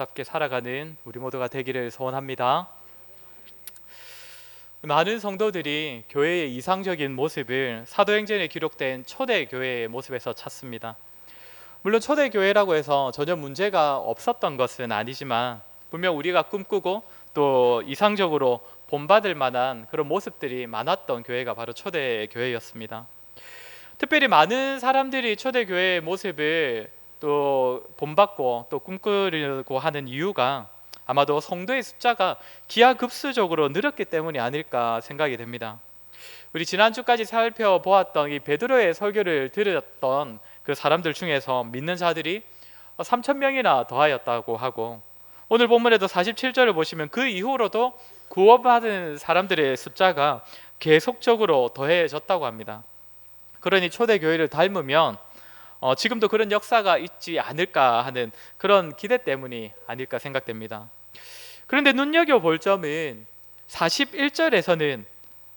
답게 살아가는 우리 모두가 되기를 소원합니다. 많은 성도들이 교회의 이상적인 모습을 사도행전에 기록된 초대교회의 모습에서 찾습니다. 물론 초대교회라고 해서 전혀 문제가 없었던 것은 아니지만 분명 우리가 꿈꾸고 또 이상적으로 본받을 만한 그런 모습들이 많았던 교회가 바로 초대교회였습니다. 특별히 많은 사람들이 초대교회의 모습을 또 본받고 또 꿈꾸려고 하는 이유가 아마도 성도의 숫자가 기하급수적으로 늘었기 때문이 아닐까 생각이 됩니다. 우리 지난주까지 살펴보았던 이 베드로의 설교를 들었던 그 사람들 중에서 믿는 자들이 3천 명이나 더하였다고 하고, 오늘 본문에도 47절을 보시면 그 이후로도 구원받은 사람들의 숫자가 계속적으로 더해졌다고 합니다. 그러니 초대교회를 닮으면 지금도 그런 역사가 있지 않을까 하는 그런 기대 때문이 아닐까 생각됩니다. 그런데 눈여겨볼 점은 41절에서는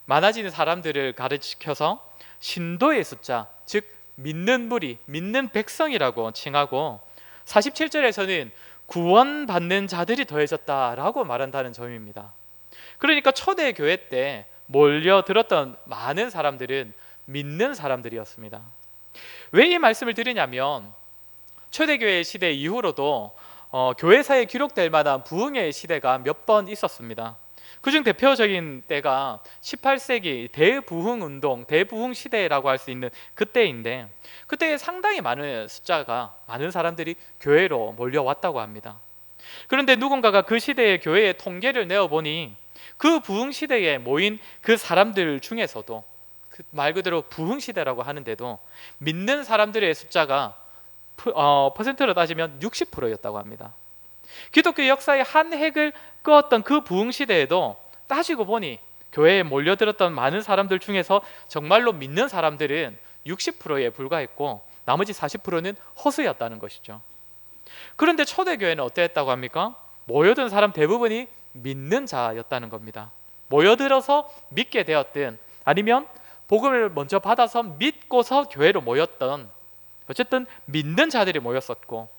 많아지는 사람들을 가르쳐서 신도의 숫자, 즉 믿는 무리, 믿는 백성이라고 칭하고, 47절에서는 구원받는 자들이 더해졌다라고 말한다는 점입니다. 그러니까 초대교회 때 몰려들었던 많은 사람들은 믿는 사람들이었습니다. 왜 이 말씀을 드리냐면 초대교회 시대 이후로도 교회사에 기록될 만한 부흥의 시대가 몇 번 있었습니다. 그중 대표적인 때가 18세기 대부흥운동, 대부흥시대라고 할 수 있는 그때인데, 그때 상당히 많은 숫자가 많은 사람들이 교회로 몰려왔다고 합니다. 그런데 누군가가 그 시대의 교회의 통계를 내어보니 그 부흥시대에 모인 그 사람들 중에서도 말 그대로 부흥시대라고 하는데도 믿는 사람들의 숫자가 퍼센트로 따지면 60%였다고 합니다. 기독교 역사의 한 획을 그었던 그 부흥시대에도 따지고 보니 교회에 몰려들었던 많은 사람들 중에서 정말로 믿는 사람들은 60%에 불과했고 나머지 40%는 허수였다는 것이죠. 그런데 초대교회는 어땠다고 합니까? 모여든 사람 대부분이 믿는 자였다는 겁니다. 모여들어서 믿게 되었든 아니면 복음을 먼저 받아서 믿고서 교회로 모였던, 어쨌든 믿는 자들이 모였었고,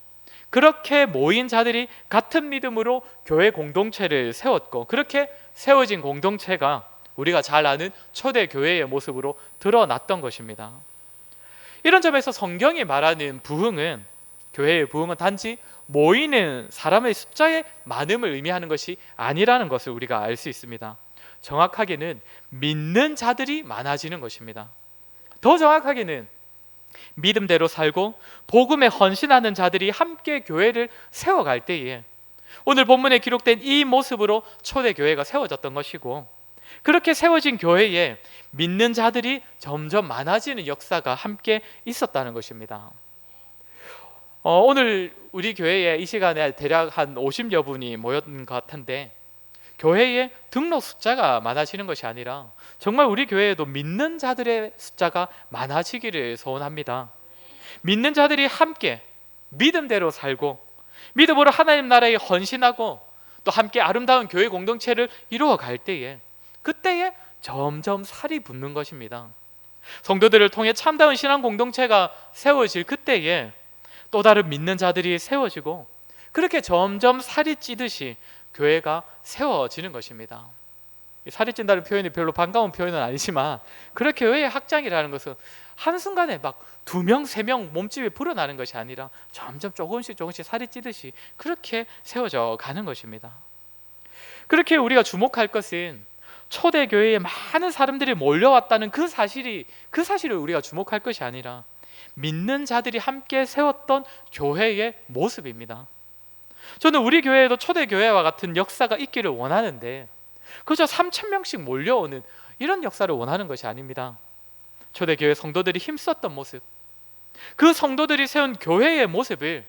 그렇게 모인 자들이 같은 믿음으로 교회 공동체를 세웠고, 그렇게 세워진 공동체가 우리가 잘 아는 초대교회의 모습으로 드러났던 것입니다. 이런 점에서 성경이 말하는 부흥은, 교회의 부흥은 단지 모이는 사람의 숫자의 많음을 의미하는 것이 아니라는 것을 우리가 알 수 있습니다. 정확하게는 믿는 자들이 많아지는 것입니다. 더 정확하게는 믿음대로 살고 복음에 헌신하는 자들이 함께 교회를 세워갈 때에 오늘 본문에 기록된 이 모습으로 초대교회가 세워졌던 것이고, 그렇게 세워진 교회에 믿는 자들이 점점 많아지는 역사가 함께 있었다는 것입니다. 오늘 우리 교회에 이 시간에 대략 한 50여 분이 모였던 것 같은데, 교회의 등록 숫자가 많아지는 것이 아니라 정말 우리 교회에도 믿는 자들의 숫자가 많아지기를 소원합니다. 믿는 자들이 함께 믿음대로 살고 믿음으로 하나님 나라에 헌신하고 또 함께 아름다운 교회 공동체를 이루어 갈 때에, 그때에 점점 살이 붙는 것입니다. 성도들을 통해 참다운 신앙 공동체가 세워질 그때에 또 다른 믿는 자들이 세워지고, 그렇게 점점 살이 찌듯이 교회가 세워지는 것입니다. 살이 찐다는 표현이 별로 반가운 표현은 아니지만, 그렇게 교회의 확장이라는 것은 한순간에 막 2명, 3명 몸집이 불어나는 것이 아니라 점점 조금씩 살이 찌듯이 그렇게 세워져 가는 것입니다. 그렇게 우리가 주목할 것은 초대교회에 많은 사람들이 몰려왔다는 그 사실을 우리가 주목할 것이 아니라 믿는 자들이 함께 세웠던 교회의 모습입니다. 저는 우리 교회에도 초대교회와 같은 역사가 있기를 원하는데, 그저 3,000명씩 몰려오는 이런 역사를 원하는 것이 아닙니다. 초대교회 성도들이 힘썼던 모습, 그 성도들이 세운 교회의 모습을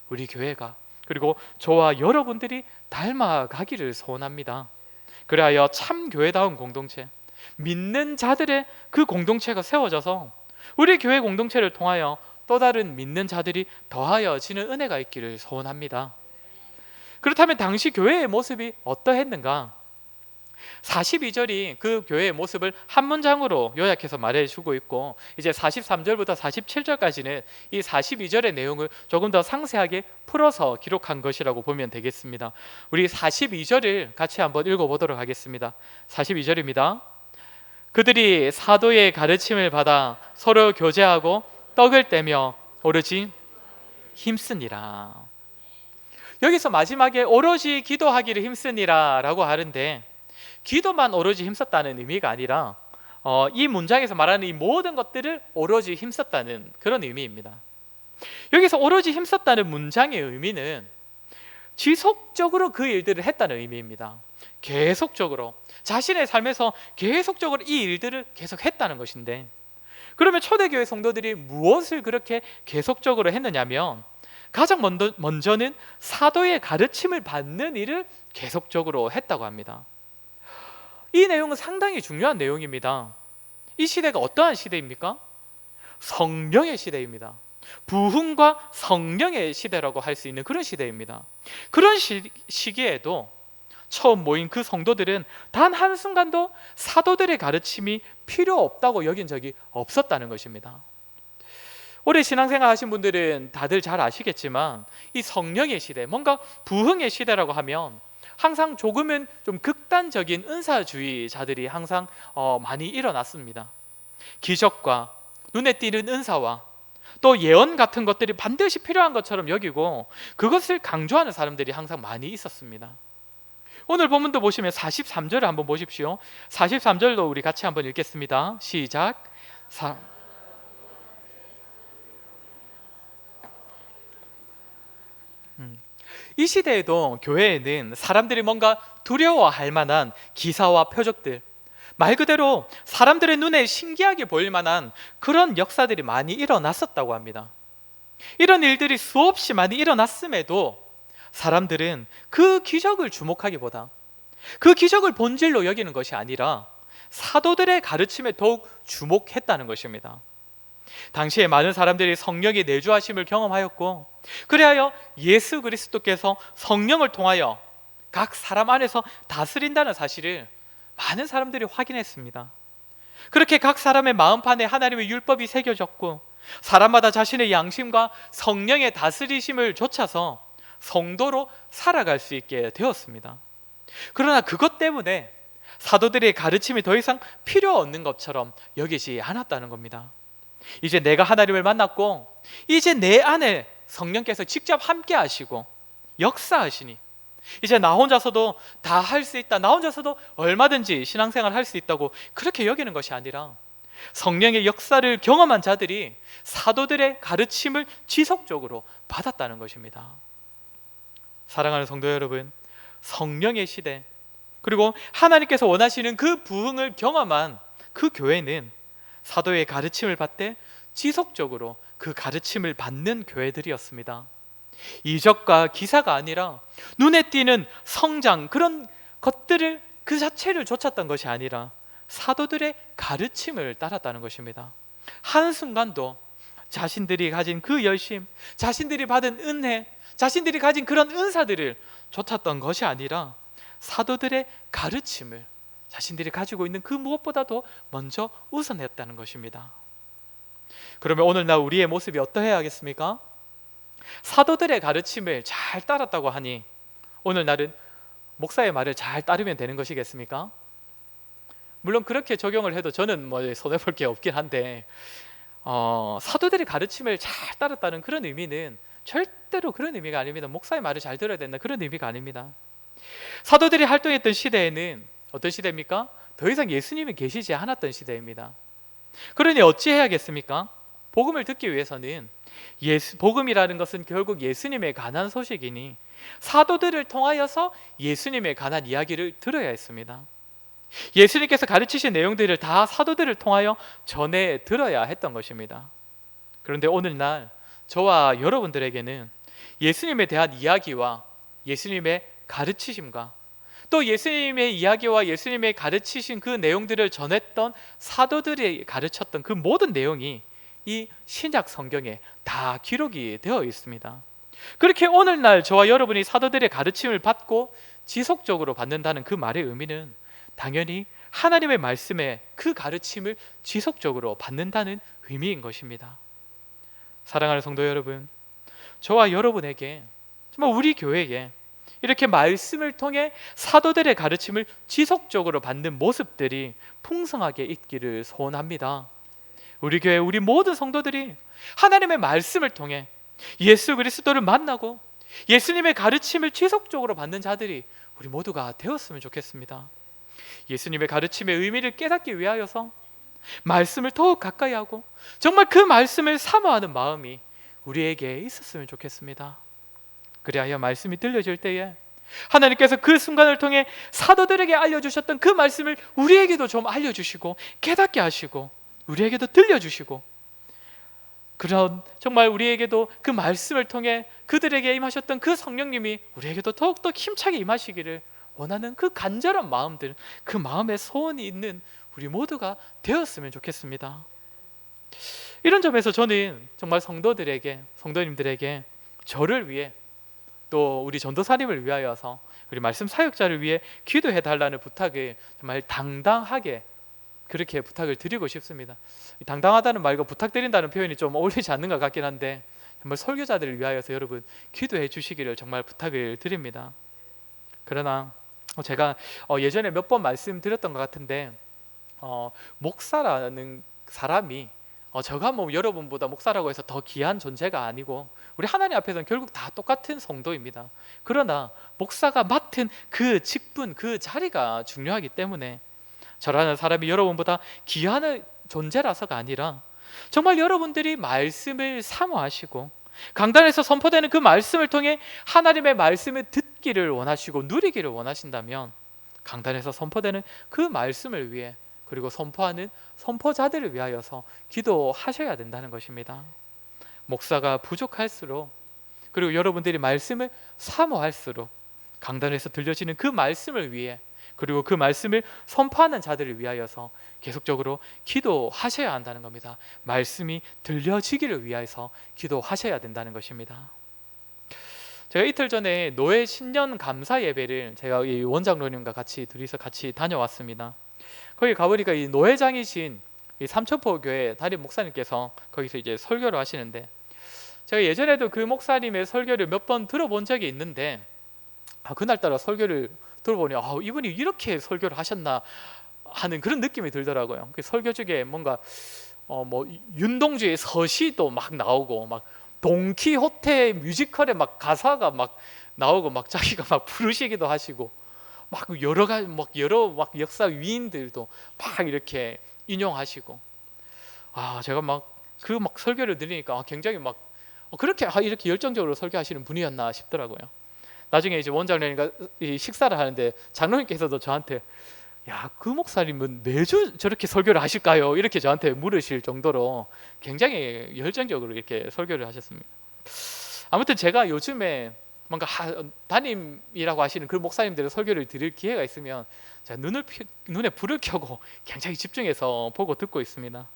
우리 교회가, 그리고 저와 여러분들이 닮아가기를 소원합니다. 그리하여 참 교회다운 공동체, 믿는 자들의 그 공동체가 세워져서 우리 교회 공동체를 통하여 또 다른 믿는 자들이 더하여지는 은혜가 있기를 소원합니다. 그렇다면 당시 교회의 모습이 어떠했는가? 42절이 그 교회의 모습을 한 문장으로 요약해서 말해주고 있고, 이제 43절부터 47절까지는 이 42절의 내용을 조금 더 상세하게 풀어서 기록한 것이라고 보면 되겠습니다. 우리 42절을 같이 한번 읽어보도록 하겠습니다. 42절입니다. 그들이 사도의 가르침을 받아 서로 교제하고 떡을 떼며 오로지 힘쓰니라. 여기서 마지막에 오로지 기도하기를 힘쓰니라 라고 하는데, 기도만 오로지 힘썼다는 의미가 아니라 이 문장에서 말하는 이 모든 것들을 오로지 힘썼다는 그런 의미입니다. 여기서 오로지 힘썼다는 문장의 의미는 지속적으로 그 일들을 했다는 의미입니다. 계속적으로 자신의 삶에서 계속적으로 이 일들을 계속 했다는 것인데, 그러면 초대교회 성도들이 무엇을 그렇게 계속적으로 했느냐면, 가장 먼저는 사도의 가르침을 받는 일을 계속적으로 했다고 합니다. 이 내용은 상당히 중요한 내용입니다. 이 시대가 어떠한 시대입니까? 성령의 시대입니다. 부흥과 성령의 시대라고 할 수 있는 그런 시대입니다. 그런 시기에도 처음 모인 그 성도들은 단 한순간도 사도들의 가르침이 필요 없다고 여긴 적이 없었다는 것입니다. 오래 신앙생활 하신 분들은 다들 잘 아시겠지만, 이 성령의 시대, 뭔가 부흥의 시대라고 하면 항상 조금은 좀 극단적인 은사주의자들이 항상 많이 일어났습니다. 기적과 눈에 띄는 은사와 또 예언 같은 것들이 반드시 필요한 것처럼 여기고, 그것을 강조하는 사람들이 항상 많이 있었습니다. 오늘 본문도 보시면 43절을 한번 보십시오. 43절도 우리 같이 한번 읽겠습니다. 시작. 이 시대에도 교회에는 사람들이 뭔가 두려워할 만한 기사와 표적들, 말 그대로 사람들의 눈에 신기하게 보일 만한 그런 역사들이 많이 일어났었다고 합니다. 이런 일들이 수없이 많이 일어났음에도 사람들은 그 기적을 주목하기보다 그 기적을 본질로 여기는 것이 아니라 사도들의 가르침에 더욱 주목했다는 것입니다. 당시에 많은 사람들이 성령의 내주하심을 경험하였고, 그리하여 예수 그리스도께서 성령을 통하여 각 사람 안에서 다스린다는 사실을 많은 사람들이 확인했습니다. 그렇게 각 사람의 마음판에 하나님의 율법이 새겨졌고, 사람마다 자신의 양심과 성령의 다스리심을 좇아서 성도로 살아갈 수 있게 되었습니다. 그러나 그것 때문에 사도들의 가르침이 더 이상 필요 없는 것처럼 여기지 않았다는 겁니다. 이제 내가 하나님을 만났고, 이제 내 안에 성령께서 직접 함께 하시고 역사하시니 이제 나 혼자서도 다 할 수 있다, 나 혼자서도 얼마든지 신앙생활 할 수 있다고 그렇게 여기는 것이 아니라, 성령의 역사를 경험한 자들이 사도들의 가르침을 지속적으로 받았다는 것입니다. 사랑하는 성도 여러분, 성령의 시대, 그리고 하나님께서 원하시는 그 부흥을 경험한 그 교회는 사도의 가르침을 받되 지속적으로 그 가르침을 받는 교회들이었습니다. 이적과 기사가 아니라 눈에 띄는 성장, 그런 것들을 그 자체를 좇았던 것이 아니라 사도들의 가르침을 따랐다는 것입니다. 한순간도 자신들이 가진 그 열심, 자신들이 받은 은혜, 자신들이 가진 그런 은사들을 좇았던 것이 아니라 사도들의 가르침을 자신들이 가지고 있는 그 무엇보다도 먼저 우선했다는 것입니다. 그러면 오늘날 우리의 모습이 어떠해야 하겠습니까? 사도들의 가르침을 잘 따랐다고 하니 오늘날은 목사의 말을 잘 따르면 되는 것이겠습니까? 물론 그렇게 적용을 해도 저는 손해볼 게 없긴 한데, 사도들의 가르침을 잘 따랐다는 그런 의미는 절대로 그런 의미가 아닙니다. 목사의 말을 잘 들어야 된다, 그런 의미가 아닙니다. 사도들이 활동했던 시대에는 어떤 시대입니까? 더 이상 예수님이 계시지 않았던 시대입니다. 그러니 어찌해야겠습니까? 복음을 듣기 위해서는 복음이라는 것은 결국 예수님에 관한 소식이니 사도들을 통하여서 예수님에 관한 이야기를 들어야 했습니다. 예수님께서 가르치신 내용들을 다 사도들을 통하여 전해 들어야 했던 것입니다. 그런데 오늘날 저와 여러분들에게는 예수님에 대한 이야기와 예수님의 가르치심과 또 예수님의 이야기와 예수님의 가르치신 그 내용들을 전했던 사도들이 가르쳤던 그 모든 내용이 이 신약 성경에 다 기록이 되어 있습니다. 그렇게 오늘날 저와 여러분이 사도들의 가르침을 받고 지속적으로 받는다는 그 말의 의미는 당연히 하나님의 말씀에 그 가르침을 지속적으로 받는다는 의미인 것입니다. 사랑하는 성도 여러분, 저와 여러분에게, 정말 우리 교회에 이렇게 말씀을 통해 사도들의 가르침을 지속적으로 받는 모습들이 풍성하게 있기를 소원합니다. 우리 교회 우리 모든 성도들이 하나님의 말씀을 통해 예수 그리스도를 만나고 예수님의 가르침을 지속적으로 받는 자들이 우리 모두가 되었으면 좋겠습니다. 예수님의 가르침의 의미를 깨닫기 위하여서 말씀을 더욱 가까이 하고 정말 그 말씀을 사모하는 마음이 우리에게 있었으면 좋겠습니다. 그리하여 말씀이 들려질 때에 하나님께서 그 순간을 통해 사도들에게 알려주셨던 그 말씀을 우리에게도 좀 알려주시고 깨닫게 하시고 우리에게도 들려주시고, 그런 정말 우리에게도 그 말씀을 통해 그들에게 임하셨던 그 성령님이 우리에게도 더욱더 힘차게 임하시기를 원하는 그 간절한 마음들, 그 마음에 소원이 있는 우리 모두가 되었으면 좋겠습니다. 이런 점에서 저는 정말 성도님들에게 저를 위해 또 우리 전도사님을 위하여서 우리 말씀 사역자를 위해 기도해 달라는 부탁을 정말 당당하게 그렇게 부탁을 드리고 싶습니다. 당당하다는 말과 부탁드린다는 표현이 좀 어울리지 않는 것 같긴 한데 정말 설교자들을 위하여서 여러분 기도해 주시기를 정말 부탁을 드립니다. 그러나 제가 예전에 몇 번 말씀드렸던 것 같은데 목사라는 사람이 저가 뭐 여러분보다 목사라고 해서 더 귀한 존재가 아니고 우리 하나님 앞에서는 결국 다 똑같은 성도입니다. 그러나 목사가 맡은 그 직분, 그 자리가 중요하기 때문에 저라는 사람이 여러분보다 귀한 존재라서가 아니라 정말 여러분들이 말씀을 사모하시고 강단에서 선포되는 그 말씀을 통해 하나님의 말씀을 듣기를 원하시고 누리기를 원하신다면 강단에서 선포되는 그 말씀을 위해 그리고 선포하는 선포자들을 위하여서 기도하셔야 된다는 것입니다. 목사가 부족할수록 그리고 여러분들이 말씀을 사모할수록 강단에서 들려지는 그 말씀을 위해 그리고 그 말씀을 선포하는 자들을 위하여서 계속적으로 기도하셔야 한다는 겁니다. 말씀이 들려지기를 위해서 기도하셔야 된다는 것입니다. 제가 이틀 전에 노예 신년 감사 예배를 제가 이 원장로님과 둘이서 같이 다녀왔습니다. 거기 가보니까 이 노회장이신 이 삼천포 교회 담임 목사님께서 거기서 이제 설교를 하시는데, 제가 예전에도 그 목사님의 설교를 몇 번 들어본 적이 있는데 그날따라 설교를 들어보니 이분이 이렇게 설교를 하셨나 하는 그런 느낌이 들더라고요. 그 설교 중에 뭔가 뭐 윤동주의 서시도 막 나오고 막 돈키호테 뮤지컬의 막 가사가 막 나오고 막 자기가 막 부르시기도 하시고 막 여러 가지 막 역사 위인들도 막 이렇게 인용하시고 제가 막 그 막 설교를 들으니까 굉장히 막 그렇게 이렇게 열정적으로 설교하시는 분이었나 싶더라고요. 나중에 이제 원장님과 식사를 하는데 장로님께서도 저한테 그 목사님은 매주 저렇게 설교를 하실까요? 이렇게 저한테 물으실 정도로 굉장히 열정적으로 이렇게 설교를 하셨습니다. 아무튼 제가 요즘에 뭔가 담임이라고 하시는 그 목사님들의 설교를 들을 기회가 있으면 제가 눈에 불을 켜고 굉장히 집중해서 보고 듣고 있습니다.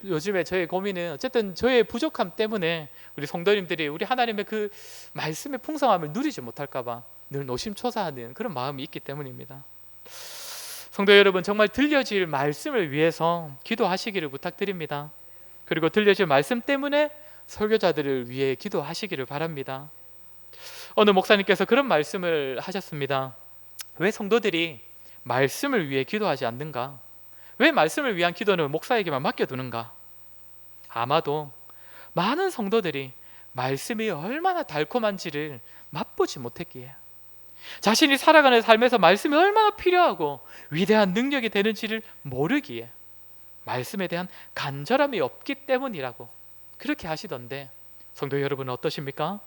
요즘에 저의 고민은 어쨌든 저의 부족함 때문에 우리 성도님들이 우리 하나님의 그 말씀의 풍성함을 누리지 못할까 봐 늘 노심초사하는 그런 마음이 있기 때문입니다. 성도 여러분, 정말 들려질 말씀을 위해서 기도하시기를 부탁드립니다. 그리고 들려질 말씀 때문에 설교자들을 위해 기도하시기를 바랍니다. 어느 목사님께서 그런 말씀을 하셨습니다. 왜 성도들이 말씀을 위해 기도하지 않는가? 왜 말씀을 위한 기도는 목사에게만 맡겨두는가? 아마도 많은 성도들이 말씀이 얼마나 달콤한지를 맛보지 못했기에, 자신이 살아가는 삶에서 말씀이 얼마나 필요하고 위대한 능력이 되는지를 모르기에 말씀에 대한 간절함이 없기 때문이라고 그렇게 하시던데, 성도 여러분은 어떠십니까?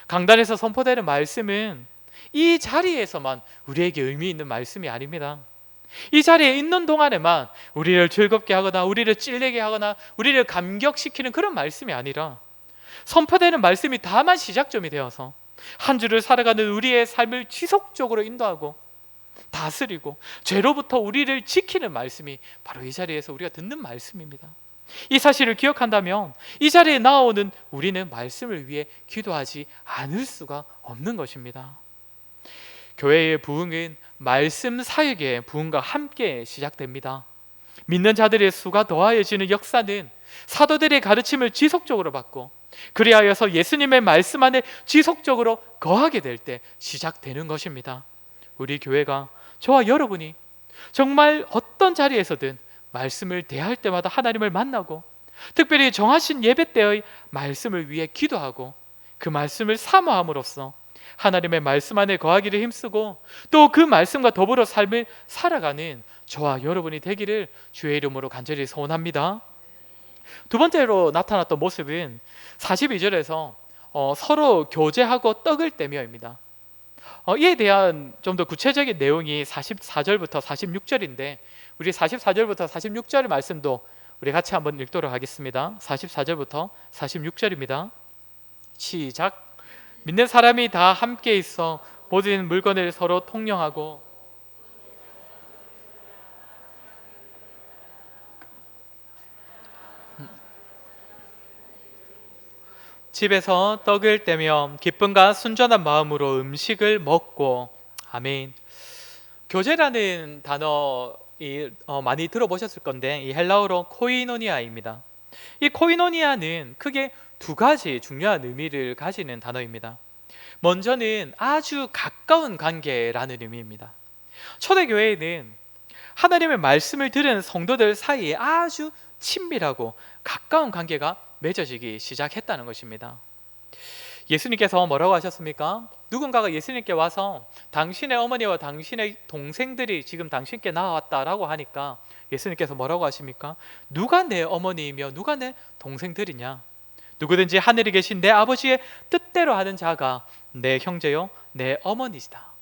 강단에서 선포되는 말씀은 이 자리에서만 우리에게 의미 있는 말씀이 아닙니다. 이 자리에 있는 동안에만 우리를 즐겁게 하거나 우리를 찔리게 하거나 우리를 감격시키는 그런 말씀이 아니라 선포되는 말씀이 다만 시작점이 되어서 한 주를 살아가는 우리의 삶을 지속적으로 인도하고 다스리고 죄로부터 우리를 지키는 말씀이 바로 이 자리에서 우리가 듣는 말씀입니다. 이 사실을 기억한다면 이 자리에 나오는 우리는 말씀을 위해 기도하지 않을 수가 없는 것입니다. 교회의 부흥은 말씀 사역의 부흥과 함께 시작됩니다. 믿는 자들의 수가 더하여지는 역사는 사도들의 가르침을 지속적으로 받고 그리하여서 예수님의 말씀 안에 지속적으로 거하게 될 때 시작되는 것입니다. 우리 교회가, 저와 여러분이 정말 어떤 자리에서든 말씀을 대할 때마다 하나님을 만나고 특별히 정하신 예배 때의 말씀을 위해 기도하고 그 말씀을 사모함으로써 하나님의 말씀 안에 거하기를 힘쓰고 또 그 말씀과 더불어 삶을 살아가는 저와 여러분이 되기를 주의 이름으로 간절히 소원합니다. 두 번째로 나타났던 모습은 42절에서 서로 교제하고 떡을 떼며입니다. 이에 대한 좀 더 구체적인 내용이 44절부터 46절인데 우리 44절부터 46절의 말씀도 우리 같이 한번 읽도록 하겠습니다. 44절부터 46절입니다. 시작. 믿는 사람이 다 함께 있어 모든 물건을 서로 통용하고 집에서 떡을 떼며 기쁨과 순전한 마음으로 음식을 먹고. 아멘. 교제라는 단어 많이 들어보셨을 건데 이 헬라어로 코이노니아입니다. 이 코이노니아는 크게 두 가지 중요한 의미를 가지는 단어입니다. 먼저는 아주 가까운 관계라는 의미입니다. 초대교회에는 하나님의 말씀을 들은 성도들 사이에 아주 친밀하고 가까운 관계가 맺어지기 시작했다는 것입니다. 예수님께서 뭐라고 하셨습니까? 누군가가 예수님께 와서 당신의 어머니와 당신의 동생들이 지금 당신께 나왔다라고 하니까 예수님께서 뭐라고 하십니까? 누가 내 어머니이며 누가 내 동생들이냐? 누구든지 하늘에 계신 내 아버지의 뜻대로 하는 자가 내 형제요 내 어머니시다.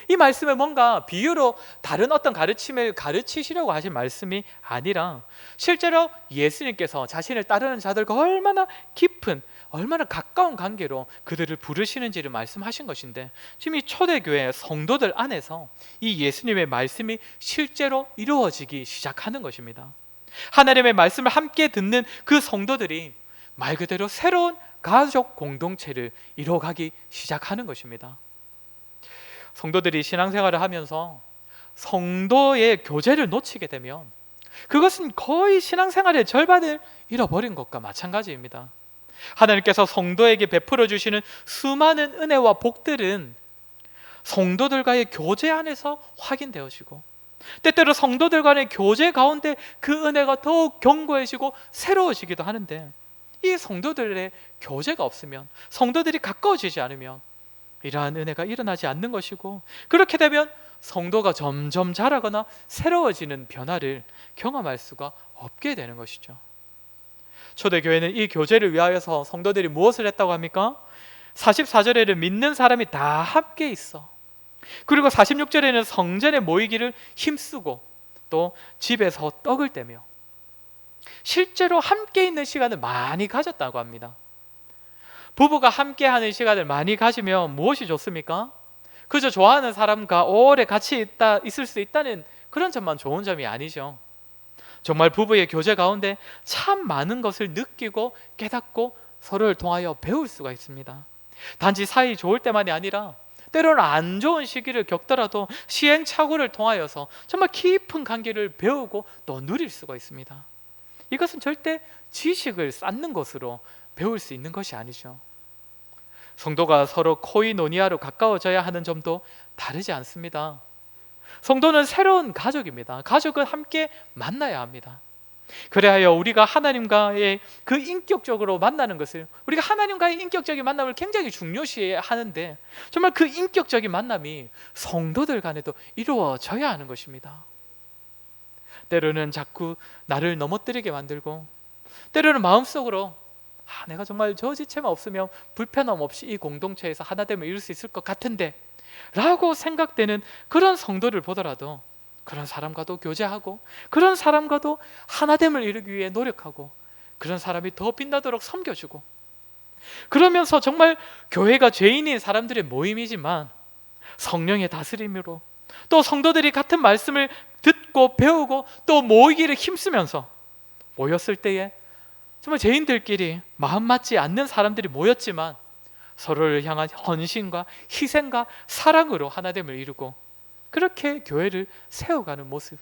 이 말씀은 뭔가 비유로 다른 어떤 가르침을 가르치시려고 하신 말씀이 아니라 실제로 예수님께서 자신을 따르는 자들과 얼마나 깊은, 얼마나 가까운 관계로 그들을 부르시는지를 말씀하신 것인데 지금 이 초대교회 성도들 안에서 이 예수님의 말씀이 실제로 이루어지기 시작하는 것입니다. 하나님의 말씀을 함께 듣는 그 성도들이 말 그대로 새로운 가족 공동체를 이뤄가기 시작하는 것입니다. 성도들이 신앙생활을 하면서 성도의 교제를 놓치게 되면 그것은 거의 신앙생활의 절반을 잃어버린 것과 마찬가지입니다. 하나님께서 성도에게 베풀어 주시는 수많은 은혜와 복들은 성도들과의 교제 안에서 확인되어지고 때때로 성도들 간의 교제 가운데 그 은혜가 더욱 견고해지고 새로워지기도 하는데 이 성도들의 교제가 없으면, 성도들이 가까워지지 않으면 이러한 은혜가 일어나지 않는 것이고 그렇게 되면 성도가 점점 자라거나 새로워지는 변화를 경험할 수가 없게 되는 것이죠. 초대교회는 이 교제를 위하여서 성도들이 무엇을 했다고 합니까? 44절에는 믿는 사람이 다 함께 있어. 그리고 46절에는 성전에 모이기를 힘쓰고 또 집에서 떡을 떼며 실제로 함께 있는 시간을 많이 가졌다고 합니다. 부부가 함께하는 시간을 많이 가지면 무엇이 좋습니까? 그저 좋아하는 사람과 오래 같이 있을 수 있다는 그런 점만 좋은 점이 아니죠. 정말 부부의 교제 가운데 참 많은 것을 느끼고 깨닫고 서로를 통하여 배울 수가 있습니다. 단지 사이 좋을 때만이 아니라 때로는 안 좋은 시기를 겪더라도 시행착오를 통하여서 정말 깊은 관계를 배우고 또 누릴 수가 있습니다. 이것은 절대 지식을 쌓는 것으로 배울 수 있는 것이 아니죠. 성도가 서로 코이노니아로 가까워져야 하는 점도 다르지 않습니다. 성도는 새로운 가족입니다. 가족은 함께 만나야 합니다. 그래야 우리가 하나님과의 그 인격적으로 만나는 것을, 우리가 하나님과의 인격적인 만남을 굉장히 중요시 하는데 정말 그 인격적인 만남이 성도들 간에도 이루어져야 하는 것입니다. 때로는 자꾸 나를 넘어뜨리게 만들고 때로는 마음속으로 내가 정말 저 지체만 없으면 불편함 없이 이 공동체에서 하나됨을 이룰 수 있을 것 같은데 라고 생각되는 그런 성도를 보더라도 그런 사람과도 교제하고 그런 사람과도 하나됨을 이루기 위해 노력하고 그런 사람이 더 빛나도록 섬겨주고 그러면서 정말 교회가 죄인인 사람들의 모임이지만 성령의 다스림으로 또 성도들이 같은 말씀을 듣고 배우고 또 모이기를 힘쓰면서 모였을 때에 정말 죄인들끼리 마음 맞지 않는 사람들이 모였지만 서로를 향한 헌신과 희생과 사랑으로 하나됨을 이루고 그렇게 교회를 세워가는 모습,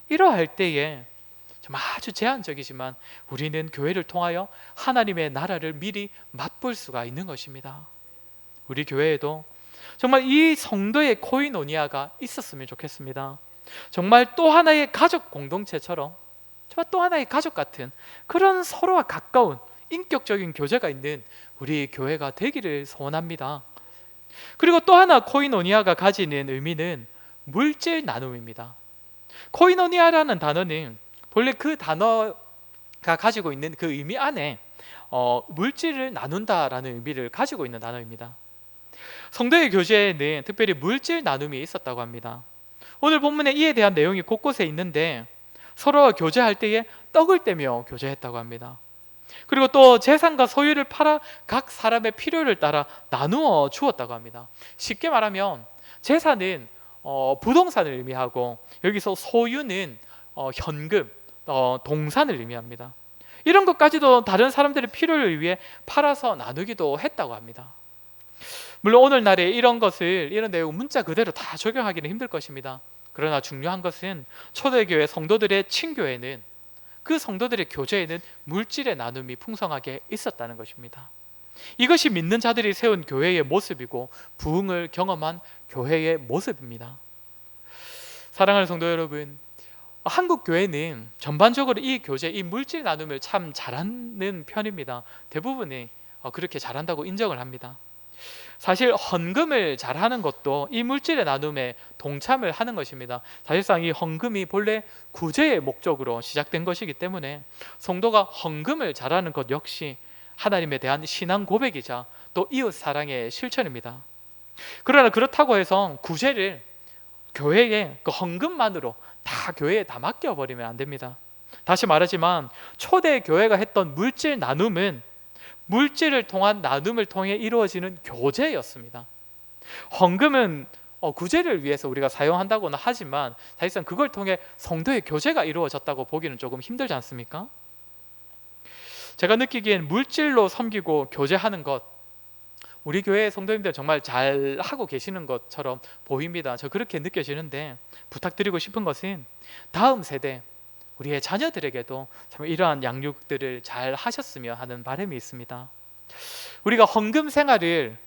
이러할 때에 좀 아주 제한적이지만 우리는 교회를 통하여 하나님의 나라를 미리 맛볼 수가 있는 것입니다. 우리 교회에도 정말 이 성도의 코이노니아가 있었으면 좋겠습니다. 정말 또 하나의 가족 공동체처럼, 정말 또 하나의 가족 같은 그런 서로와 가까운 인격적인 교제가 있는 우리 교회가 되기를 소원합니다. 그리고 또 하나 코이노니아가 가지는 의미는 물질 나눔입니다. 코이노니아라는 단어는 본래 그 단어가 가지고 있는 그 의미 안에 물질을 나눈다라는 의미를 가지고 있는 단어입니다. 성도의 교제에는 특별히 물질 나눔이 있었다고 합니다. 오늘 본문에 이에 대한 내용이 곳곳에 있는데 서로가 교제할 때에 떡을 떼며 교제했다고 합니다. 그리고 또 재산과 소유를 팔아 각 사람의 필요를 따라 나누어 주었다고 합니다. 쉽게 말하면 재산은 부동산을 의미하고 여기서 소유는 현금, 동산을 의미합니다. 이런 것까지도 다른 사람들의 필요를 위해 팔아서 나누기도 했다고 합니다. 물론 오늘날에 이런 내용 문자 그대로 다 적용하기는 힘들 것입니다. 그러나 중요한 것은 초대교회 성도들의 친교회는, 그 성도들의 교제에는 물질의 나눔이 풍성하게 있었다는 것입니다. 이것이 믿는 자들이 세운 교회의 모습이고 부흥을 경험한 교회의 모습입니다. 사랑하는 성도 여러분, 한국 교회는 전반적으로 이 교제, 이 물질 나눔을 참 잘하는 편입니다. 대부분이 그렇게 잘한다고 인정을 합니다. 사실 헌금을 잘하는 것도 이 물질의 나눔에 동참을 하는 것입니다. 사실상 이 헌금이 본래 구제의 목적으로 시작된 것이기 때문에 성도가 헌금을 잘하는 것 역시 하나님에 대한 신앙 고백이자 또 이웃 사랑의 실천입니다. 그러나 그렇다고 해서 구제를 교회에 그 헌금만으로 다 교회에 다 맡겨버리면 안 됩니다. 다시 말하지만 초대 교회가 했던 물질 나눔은 물질을 통한 나눔을 통해 이루어지는 교제였습니다. 헌금은 구제를 위해서 우리가 사용한다고는 하지만 사실상 그걸 통해 성도의 교제가 이루어졌다고 보기는 조금 힘들지 않습니까? 제가 느끼기엔 물질로 섬기고 교제하는 것, 우리 교회 성도님들 정말 잘 하고 계시는 것처럼 보입니다. 저 그렇게 느껴지는데 부탁드리고 싶은 것은 다음 세대, 우리의 자녀들에게도 참 이러한 양육들을 잘 하셨으면 하는 바람이 있습니다. 우리가 헌금 생활을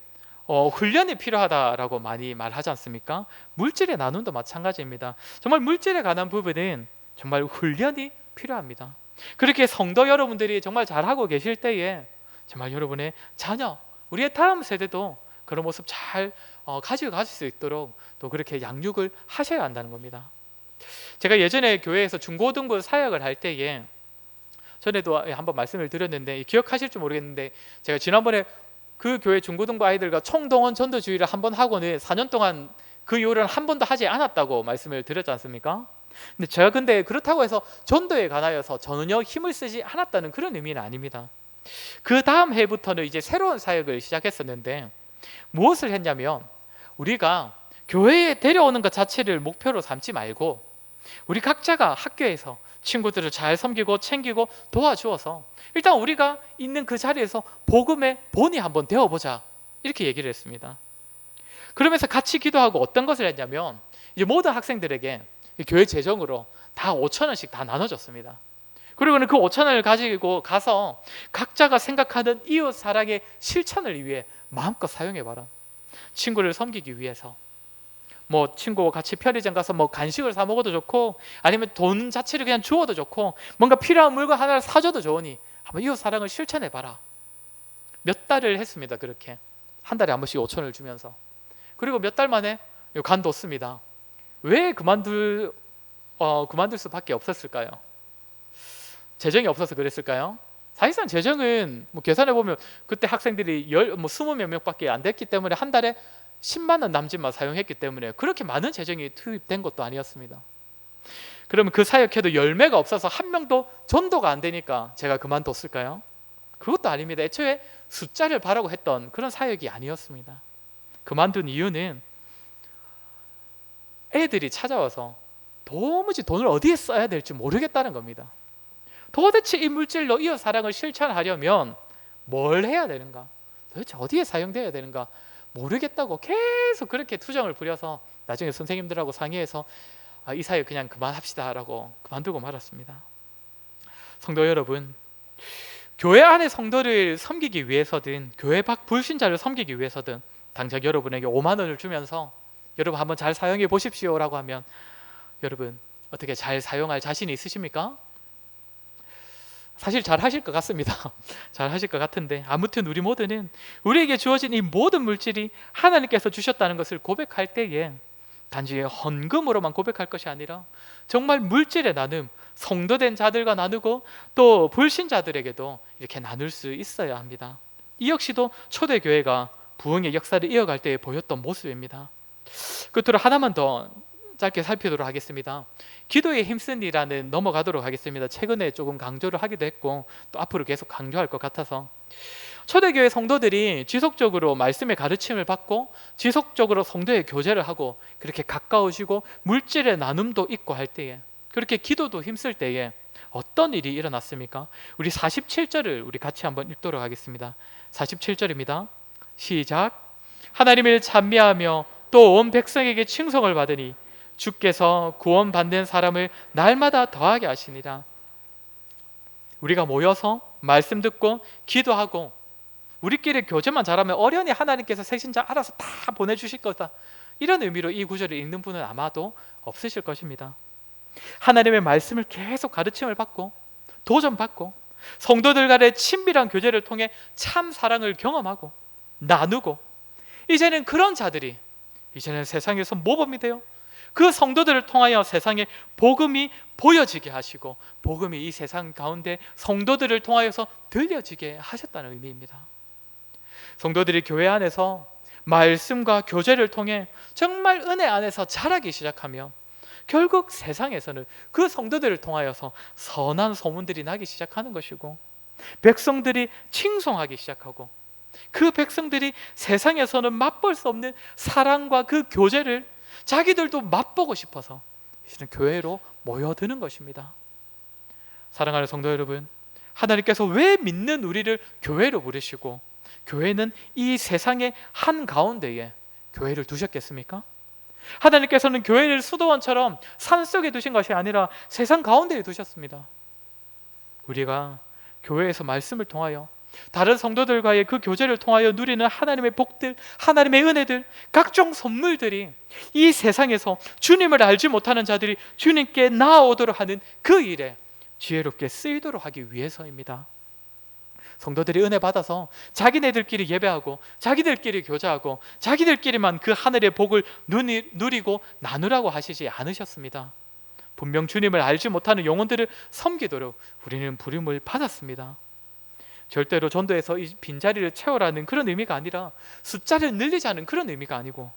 훈련이 필요하다라고 많이 말하지 않습니까? 물질의 나눔도 마찬가지입니다. 정말 물질에 관한 부분은 정말 훈련이 필요합니다. 그렇게 성도 여러분들이 정말 잘하고 계실 때에 정말 여러분의 자녀, 우리의 다음 세대도 그런 모습 잘 가지고 가실 수 있도록 또 그렇게 양육을 하셔야 한다는 겁니다. 제가 예전에 교회에서 중고등부 사역을 할 때에 전에도 한번 말씀을 드렸는데 기억하실지 모르겠는데 제가 지난번에 그 교회 중고등부 아이들과 총동원 전도주의를 한번 하고는 4년 동안 그 이후로는 한 번도 하지 않았다고 말씀을 드렸지 않습니까? 근데 제가 그렇다고 해서 전도에 관하여서 전혀 힘을 쓰지 않았다는 그런 의미는 아닙니다. 그 다음 해부터는 이제 새로운 사역을 시작했었는데 무엇을 했냐면 우리가 교회에 데려오는 것 자체를 목표로 삼지 말고 우리 각자가 학교에서 친구들을 잘 섬기고 챙기고 도와주어서 일단 우리가 있는 그 자리에서 복음의 본이 한번 되어보자, 이렇게 얘기를 했습니다. 그러면서 같이 기도하고 어떤 것을 했냐면 이제 모든 학생들에게 교회 재정으로 다 5,000원씩 다 나눠줬습니다. 그리고는 그 5,000원을 가지고 가서 각자가 생각하는 이웃 사랑의 실천을 위해 마음껏 사용해봐라. 친구를 섬기기 위해서 친구와 같이 편의점 가서 간식을 사 먹어도 좋고 아니면 돈 자체를 그냥 주어도 좋고 뭔가 필요한 물건 하나를 사줘도 좋으니 한번 이웃 사랑을 실천해봐라. 몇 달을 했습니다. 그렇게 한 달에 한 번씩 5,000원을 주면서. 그리고 몇 달 만에 관뒀습니다. 왜 그만둘 수밖에 없었을까요? 재정이 없어서 그랬을까요? 사실상 재정은 계산해보면 그때 학생들이 20몇 명밖에 안 됐기 때문에 한 달에 10만 원 남짓만 사용했기 때문에 그렇게 많은 재정이 투입된 것도 아니었습니다. 그러면 그 사역해도 열매가 없어서 한 명도 전도가 안 되니까 제가 그만뒀을까요? 그것도 아닙니다. 애초에 숫자를 바라고 했던 그런 사역이 아니었습니다. 그만둔 이유는 애들이 찾아와서 도무지 돈을 어디에 써야 될지 모르겠다는 겁니다. 도대체 이 물질로 이웃 사랑을 실천하려면 뭘 해야 되는가? 도대체 어디에 사용되어야 되는가? 모르겠다고 계속 그렇게 투정을 부려서 나중에 선생님들하고 상의해서 이 사회 그냥 그만합시다 라고 그만두고 말았습니다. 성도 여러분, 교회 안의 성도를 섬기기 위해서든 교회 밖 불신자를 섬기기 위해서든 당장 여러분에게 5만 원을 주면서 여러분 한번 잘 사용해 보십시오 라고 하면 여러분 어떻게 잘 사용할 자신이 있으십니까? 사실 잘 하실 것 같습니다. 잘 하실 것 같은데, 아무튼 우리 모두는 우리에게 주어진 이 모든 물질이 하나님께서 주셨다는 것을 고백할 때에 단지 헌금으로만 고백할 것이 아니라 정말 물질의 나눔, 성도된 자들과 나누고 또 불신자들에게도 이렇게 나눌 수 있어야 합니다. 이 역시도 초대교회가 부흥의 역사를 이어갈 때에 보였던 모습입니다. 끝으로 하나만 더 짧게 살피도록 하겠습니다. 기도에 힘쓴이라는 넘어가도록 하겠습니다. 최근에 조금 강조를 하기도 했고 또 앞으로 계속 강조할 것 같아서, 초대교회 성도들이 지속적으로 말씀의 가르침을 받고 지속적으로 성도의 교제를 하고 그렇게 가까워지고 물질의 나눔도 있고 할 때에, 그렇게 기도도 힘쓸 때에 어떤 일이 일어났습니까? 우리 47절을 우리 같이 한번 읽도록 하겠습니다. 47절입니다. 시작. 하나님을 찬미하며 또 온 백성에게 칭송을 받으니 주께서 구원받는 사람을 날마다 더하게 하시니라. 우리가 모여서 말씀 듣고 기도하고 우리끼리 교제만 잘하면 어련히 하나님께서 새신자 알아서 다 보내주실 거다, 이런 의미로 이 구절을 읽는 분은 아마도 없으실 것입니다. 하나님의 말씀을 계속 가르침을 받고 도전받고 성도들 간의 친밀한 교제를 통해 참 사랑을 경험하고 나누고, 이제는 그런 자들이 이제는 세상에서 모범이 되어 그 성도들을 통하여 세상에 복음이 보여지게 하시고 복음이 이 세상 가운데 성도들을 통하여서 들려지게 하셨다는 의미입니다. 성도들이 교회 안에서 말씀과 교제를 통해 정말 은혜 안에서 자라기 시작하며 결국 세상에서는 그 성도들을 통하여서 선한 소문들이 나기 시작하는 것이고, 백성들이 칭송하기 시작하고 그 백성들이 세상에서는 맛볼 수 없는 사랑과 그 교제를 자기들도 맛보고 싶어서 이제는 교회로 모여드는 것입니다. 사랑하는 성도 여러분, 하나님께서 왜 믿는 우리를 교회로 부르시고 교회는 이 세상의 한가운데에 교회를 두셨겠습니까? 하나님께서는 교회를 수도원처럼 산속에 두신 것이 아니라 세상 가운데에 두셨습니다. 우리가 교회에서 말씀을 통하여 다른 성도들과의 그 교제를 통하여 누리는 하나님의 복들, 하나님의 은혜들, 각종 선물들이 이 세상에서 주님을 알지 못하는 자들이 주님께 나아오도록 하는 그 일에 지혜롭게 쓰이도록 하기 위해서입니다. 성도들이 은혜 받아서 자기네들끼리 예배하고 자기들끼리 교제하고 자기들끼리만 그 하늘의 복을 누리고 나누라고 하시지 않으셨습니다. 분명 주님을 알지 못하는 영혼들을 섬기도록 우리는 부름을 받았습니다. 절대로 전도에서 이 빈자리를 채우라는 그런 의미가 아니라 숫자를 늘리자는 그런 의미가 아니고,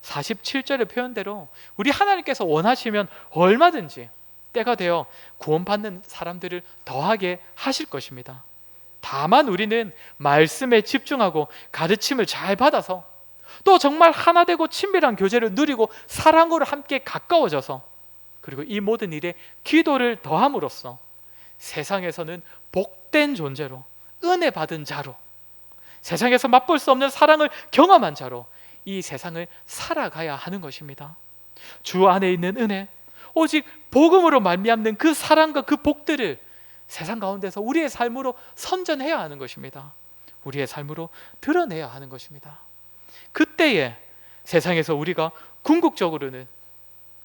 47절의 표현대로 우리 하나님께서 원하시면 얼마든지 때가 되어 구원받는 사람들을 더하게 하실 것입니다. 다만 우리는 말씀에 집중하고 가르침을 잘 받아서 또 정말 하나 되고 친밀한 교제를 누리고 사랑으로 함께 가까워져서, 그리고 이 모든 일에 기도를 더함으로써 세상에서는 복된 존재로, 은혜 받은 자로, 세상에서 맛볼 수 없는 사랑을 경험한 자로 이 세상을 살아가야 하는 것입니다. 주 안에 있는 은혜, 오직 복음으로 말미암는 그 사랑과 그 복들을 세상 가운데서 우리의 삶으로 선전해야 하는 것입니다. 우리의 삶으로 드러내야 하는 것입니다. 그때에 세상에서 우리가 궁극적으로는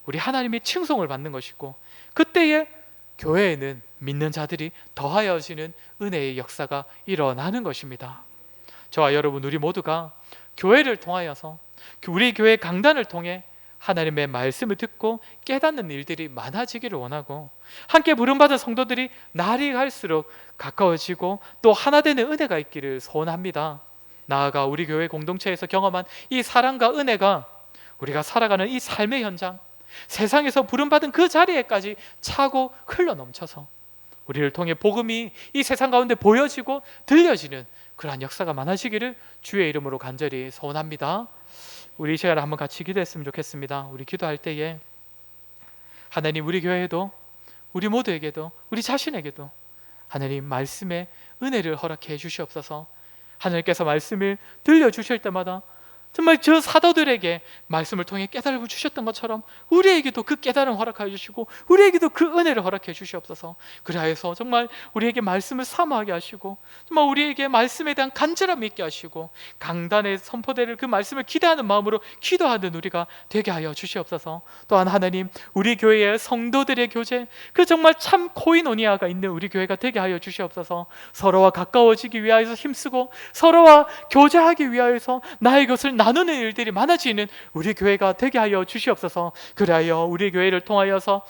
우리 하나님의 칭송을 받는 것이고, 그때에 교회에는 믿는 자들이 더하여지는 은혜의 역사가 일어나는 것입니다. 저와 여러분, 우리 모두가 교회를 통하여서 우리 교회 강단을 통해 하나님의 말씀을 듣고 깨닫는 일들이 많아지기를 원하고, 함께 부름받은 성도들이 날이 갈수록 가까워지고 또 하나 되는 은혜가 있기를 소원합니다. 나아가 우리 교회 공동체에서 경험한 이 사랑과 은혜가 우리가 살아가는 이 삶의 현장, 세상에서 부름받은 그 자리에까지 차고 흘러넘쳐서 우리를 통해 복음이 이 세상 가운데 보여지고 들려지는 그러한 역사가 많아지기를 주의 이름으로 간절히 소원합니다. 우리 이 시간에 한번 같이 기도했으면 좋겠습니다. 우리 기도할 때에 하나님, 우리 교회에도 우리 모두에게도 우리 자신에게도 하나님 말씀의 은혜를 허락해 주시옵소서. 하나님께서 말씀을 들려주실 때마다 정말 저 사도들에게 말씀을 통해 깨달음을 주셨던 것처럼 우리에게도 그 깨달음을 허락하여 주시고 우리에게도 그 은혜를 허락해 주시옵소서. 그리하여서 정말 우리에게 말씀을 사모하게 하시고 정말 우리에게 말씀에 대한 간절함이 있게 하시고 강단의 선포대를 그 말씀을 기대하는 마음으로 기도하는 우리가 되게 하여 주시옵소서. 또한 하나님, 우리 교회의 성도들의 교제, 그 정말 참 코이노니아가 있는 우리 교회가 되게 하여 주시옵소서. 서로와 가까워지기 위하여서 힘쓰고 서로와 교제하기 위하여서 나의 것을 나누는 일들이 많아지는 우리 교회가 되게 하여 주시옵소서. 그리하여 우리 교회를 통하여서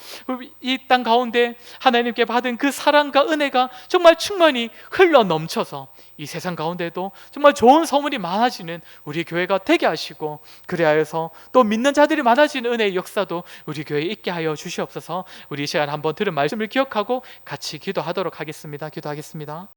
이 땅 가운데 하나님께 받은 그 사랑과 은혜가 정말 충만히 흘러 넘쳐서 이 세상 가운데도 정말 좋은 소문이 많아지는 우리 교회가 되게 하시고, 그리하여서 또 믿는 자들이 많아지는 은혜의 역사도 우리 교회에 있게 하여 주시옵소서. 우리 이 시간 한번 들은 말씀을 기억하고 같이 기도하도록 하겠습니다. 기도하겠습니다.